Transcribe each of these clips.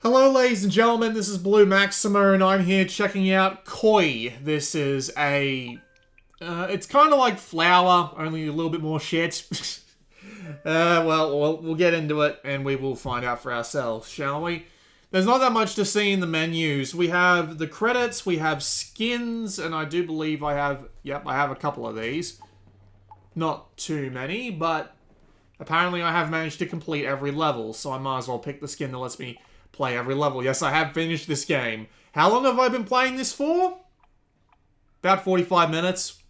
Hello ladies and gentlemen, this is Blue Maxima and I'm here checking out Koi. This is it's kind of like flour, only a little bit more shit. Well, we'll get into it and we will find out for ourselves, shall we? There's not that much to see in the menus. We have the credits, we have skins, and I do believe I have a couple of these. Not too many, but apparently I have managed to complete every level, so I might as well pick the skin that lets me play every level. Yes, I have finished this game. How long have I been playing this for? About 45 minutes.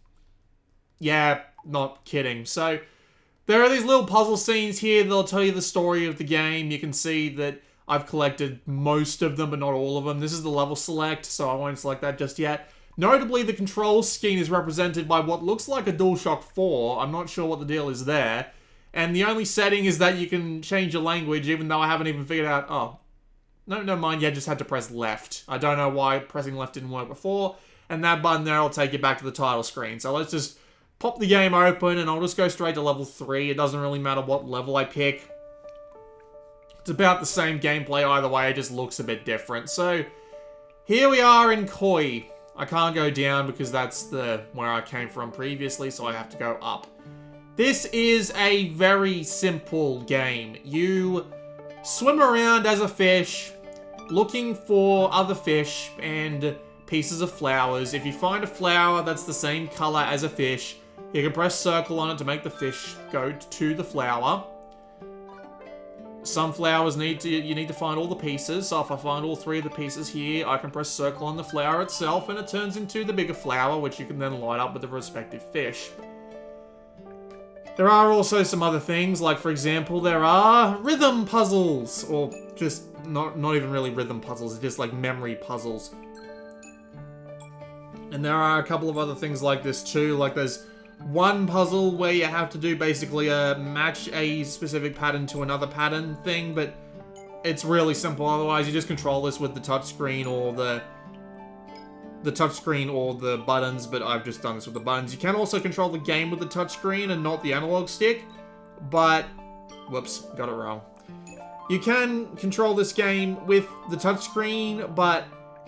Yeah, not kidding. So, there are these little puzzle scenes here that'll tell you the story of the game. You can see that I've collected most of them, but not all of them. This is the level select, so I won't select that just yet. Notably, the control scheme is represented by what looks like a DualShock 4. I'm not sure what the deal is there. And the only setting is that you can change your language, even though I haven't even figured out... Oh, no, never mind. Yeah, just had to press left. I don't know why pressing left didn't work before. And that button there will take you back to the title screen. So let's just pop the game open, and I'll just go straight to level 3. It doesn't really matter what level I pick. It's about the same gameplay either way, it just looks a bit different. So, here we are in Koi. I can't go down because that's where I came from previously, so I have to go up. This is a very simple game. You swim around as a fish, looking for other fish and pieces of flowers. If you find a flower that's the same color as a fish, you can press circle on it to make the fish go to the flower. Some flowers you need to find all the pieces, so if I find all 3 of the pieces here, I can press circle on the flower itself and it turns into the bigger flower, which you can then light up with the respective fish. There are also some other things, like for example, there are rhythm puzzles, or just not even really rhythm puzzles, it's just like memory puzzles. And there are a couple of other things like this too, like there's one puzzle where you have to do basically match a specific pattern to another pattern thing, but it's really simple. Otherwise, you just control this with the touchscreen or the touchscreen or the buttons, but I've just done this with the buttons. You can also control the game with the touchscreen and not the analog stick, but whoops, got it wrong. You can control this game with the touchscreen, but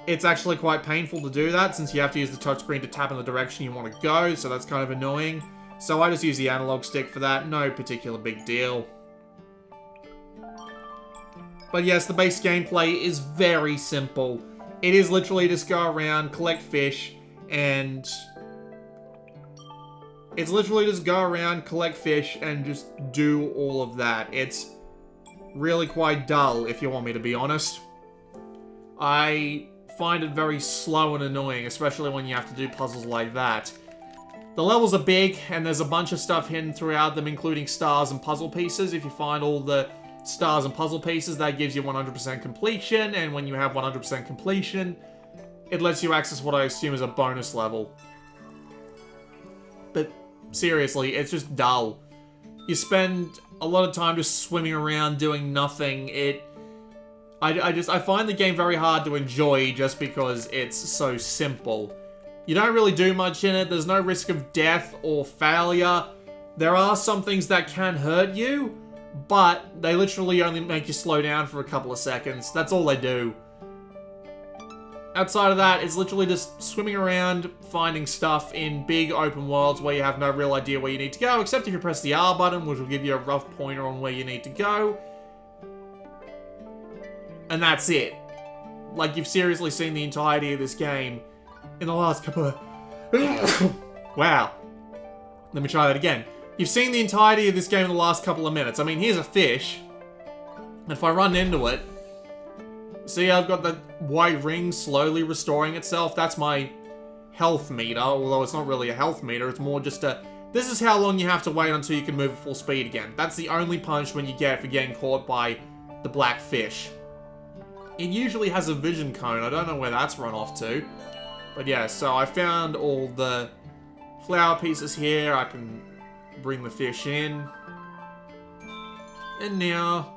it's actually quite painful to do that since you have to use the touchscreen to tap in the direction you want to go, so that's kind of annoying. So I just use the analog stick for that, no particular big deal. But yes, the base gameplay is very simple. It is literally just go around, collect fish, and... It's literally just go around, collect fish, and just do all of that. It's really quite dull, if you want me to be honest. I find it very slow and annoying, especially when you have to do puzzles like that. The levels are big, and there's a bunch of stuff hidden throughout them, including stars and puzzle pieces. If you find all the stars and puzzle pieces, that gives you 100% completion, and when you have 100% completion, it lets you access what I assume is a bonus level. But seriously, it's just dull. You spend a lot of time just swimming around doing nothing. I find the game very hard to enjoy just because it's so simple. You don't really do much in it, there's no risk of death or failure. There are some things that can hurt you, but they literally only make you slow down for a couple of seconds. That's all they do. Outside of that, it's literally just swimming around, finding stuff in big open worlds where you have no real idea where you need to go, except if you press the R button, which will give you a rough pointer on where you need to go. And that's it. Like, you've seriously seen the entirety of this game in the last couple of... Wow. Let me try that again. You've seen the entirety of this game in the last couple of minutes. I mean, here's a fish. And if I run into it... See, I've got the white ring slowly restoring itself. That's my health meter, although it's not really a health meter. It's more just a... This is how long you have to wait until you can move at full speed again. That's the only punishment you get for getting caught by the black fish. It usually has a vision cone. I don't know where that's run off to. But yeah, so I found all the flower pieces here. I can bring the fish in. And now,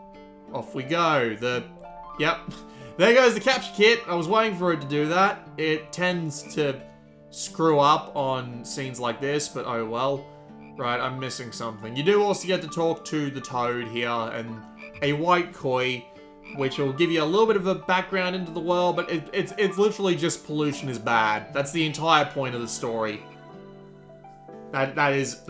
off we go. Yep. There goes the capture kit. I was waiting for it to do that. It tends to screw up on scenes like this, but oh well. Right, I'm missing something. You do also get to talk to the toad here, and a white koi. which will give you a little bit of a background into the world, but it's literally just pollution is bad. That's the entire point of the story. That is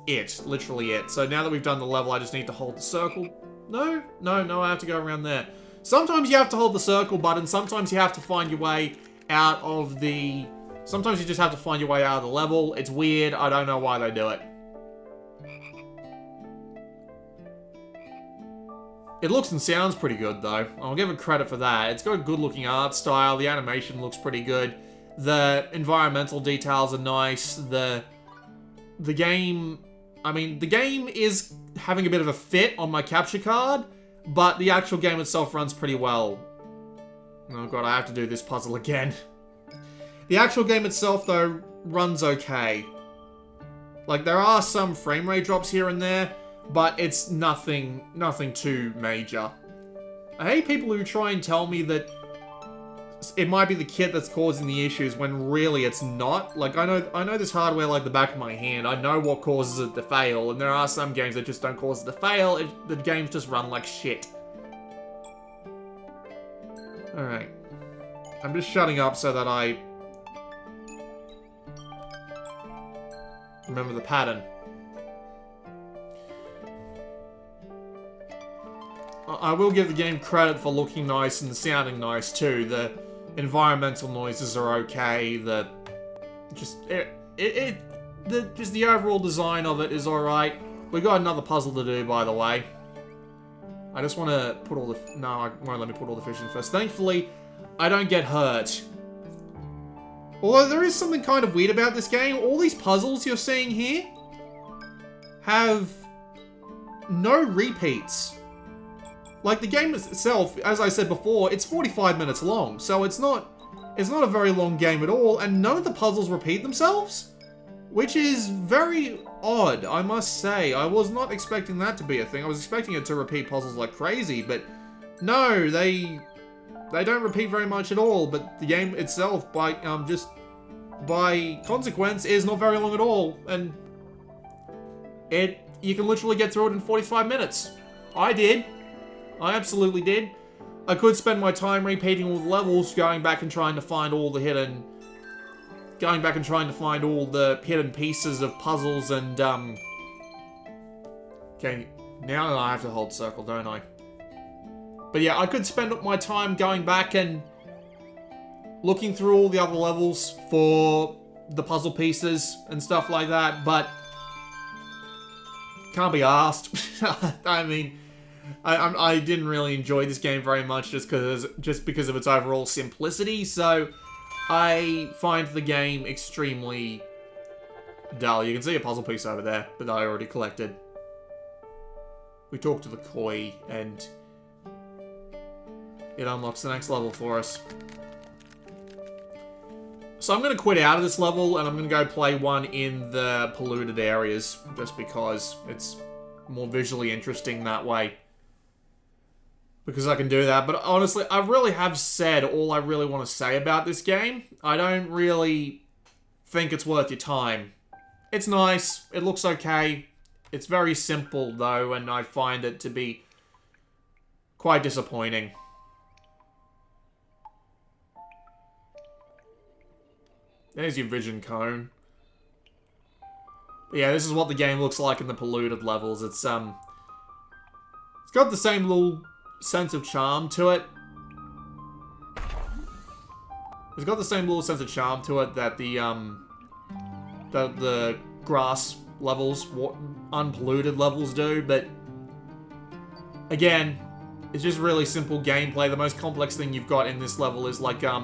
it. Literally it. So now that we've done the level, I just need to hold the circle. No, I have to go around there. Sometimes you have to hold the circle button, sometimes you have to find your way out of the... Sometimes you just have to find your way out of the level. It's weird, I don't know why they do it. It looks and sounds pretty good though. I'll give it credit for that. It's got a good looking art style, the animation looks pretty good. The environmental details are nice, the game... I mean, the game is having a bit of a fit on my capture card, but the actual game itself runs pretty well. Oh god, I have to do this puzzle again. The actual game itself, though, runs okay. Like, there are some frame rate drops here and there, but it's nothing too major. I hate people who try and tell me that it might be the kit that's causing the issues when really it's not. Like, I know this hardware like the back of my hand. I know what causes it to fail, and there are some games that just don't cause it to fail. The games just run like shit. Alright. I'm just shutting up so that I remember the pattern. I will give the game credit for looking nice and sounding nice too. The environmental noises are okay. Just the overall design of it is alright. We got another puzzle to do, by the way. I just want to put all the... No, it won't let me put all the fish in first. Thankfully, I don't get hurt. Although there is something kind of weird about this game. All these puzzles you're seeing here have no repeats. Like, the game itself, as I said before, it's 45 minutes long, so it's not a very long game at all, and none of the puzzles repeat themselves, which is very odd, I must say. I was not expecting that to be a thing. I was expecting it to repeat puzzles like crazy, but no, they don't repeat very much at all, but the game itself, by consequence, is not very long at all, and you can literally get through it in 45 minutes. I did. I absolutely did. I could spend my time repeating all the levels, going back and trying to find all the hidden pieces of puzzles and, okay, now I have to hold circle, don't I? But yeah, I could spend my time going back and looking through all the other levels for the puzzle pieces and stuff like that, but can't be asked. I mean, I didn't really enjoy this game very much just because of its overall simplicity, so I find the game extremely dull. You can see a puzzle piece over there that I already collected. We talked to the koi, and it unlocks the next level for us. So I'm going to quit out of this level, and I'm going to go play one in the polluted areas, just because it's more visually interesting that way. Because I can do that, but honestly, I really have said all I really want to say about this game. I don't really think it's worth your time. It's nice, it looks okay. It's very simple, though, and I find it to be quite disappointing. There's your vision cone. But yeah, this is what the game looks like in the polluted levels. It's got the same little sense of charm to it. It's got the same little sense of charm to it that the grass levels, unpolluted levels do, but again, it's just really simple gameplay. The most complex thing you've got in this level is like a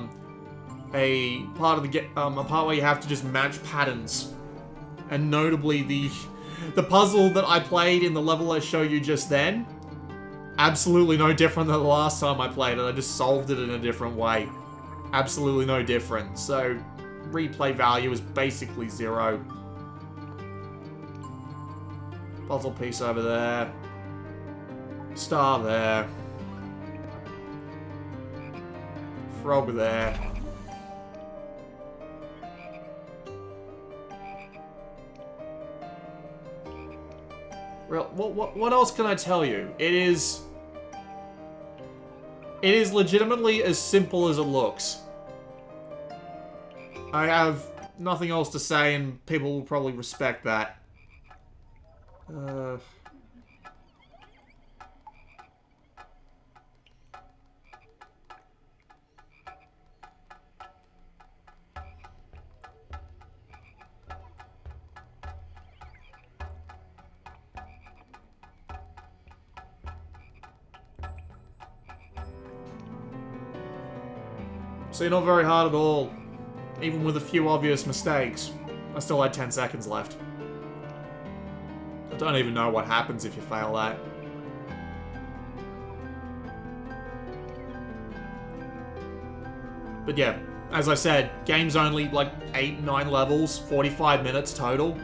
part of the a part where you have to just match patterns, and notably the puzzle that I played in the level I showed you just then. Absolutely no different than the last time I played it. I just solved it in a different way. Absolutely no different. So, replay value is basically 0. Puzzle piece over there. Star there. Frog there. What else can I tell you? It is It is legitimately as simple as it looks. I have nothing else to say, and people will probably respect that. So you're not very hard at all. Even with a few obvious mistakes. I still had 10 seconds left. I don't even know what happens if you fail that. But yeah, as I said, game's only like 8, 9 levels, 45 minutes total.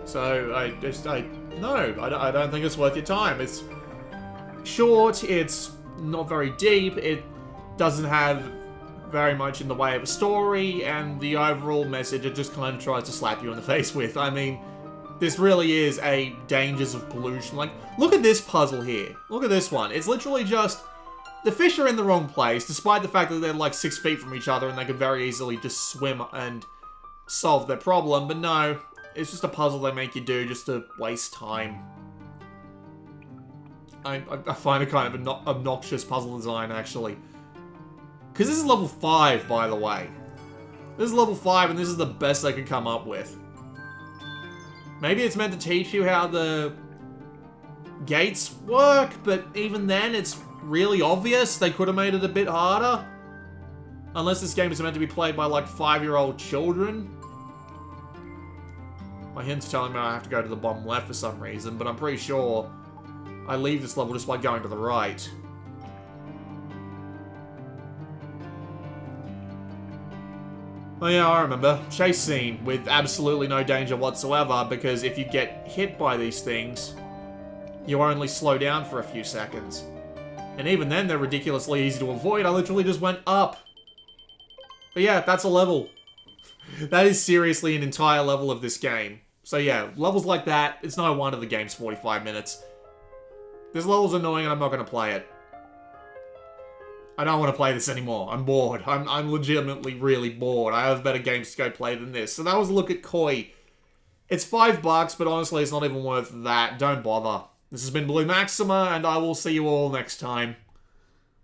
So, I don't think it's worth your time. It's short, it's not very deep, it doesn't have very much in the way of a story, and the overall message it just kind of tries to slap you in the face with. I mean, this really is a dangers of pollution. Like, look at this puzzle here. Look at this one. It's literally just, the fish are in the wrong place, despite the fact that they're like 6 feet from each other and they could very easily just swim and solve their problem, but no. It's just a puzzle they make you do just to waste time. I find it kind of an obnoxious puzzle design, actually. Because this is level 5, by the way. This is level 5, and this is the best they could come up with. Maybe it's meant to teach you how the gates work, but even then, it's really obvious. They could have made it a bit harder. Unless this game is meant to be played by, like, 5-year-old children. My hint's telling me I have to go to the bottom left for some reason, but I'm pretty sure I leave this level just by going to the right. Oh yeah, I remember. Chase scene with absolutely no danger whatsoever, because if you get hit by these things, you only slow down for a few seconds. And even then, they're ridiculously easy to avoid. I literally just went up. But yeah, that's a level. That is seriously an entire level of this game. So yeah, levels like that, it's no wonder the game's 45 minutes. This level's annoying and I'm not going to play it. I don't want to play this anymore. I'm bored. I'm legitimately really bored. I have better games to go play than this. So that was a look at Koi. It's $5, but honestly it's not even worth that. Don't bother. This has been Blue Maxima, and I will see you all next time.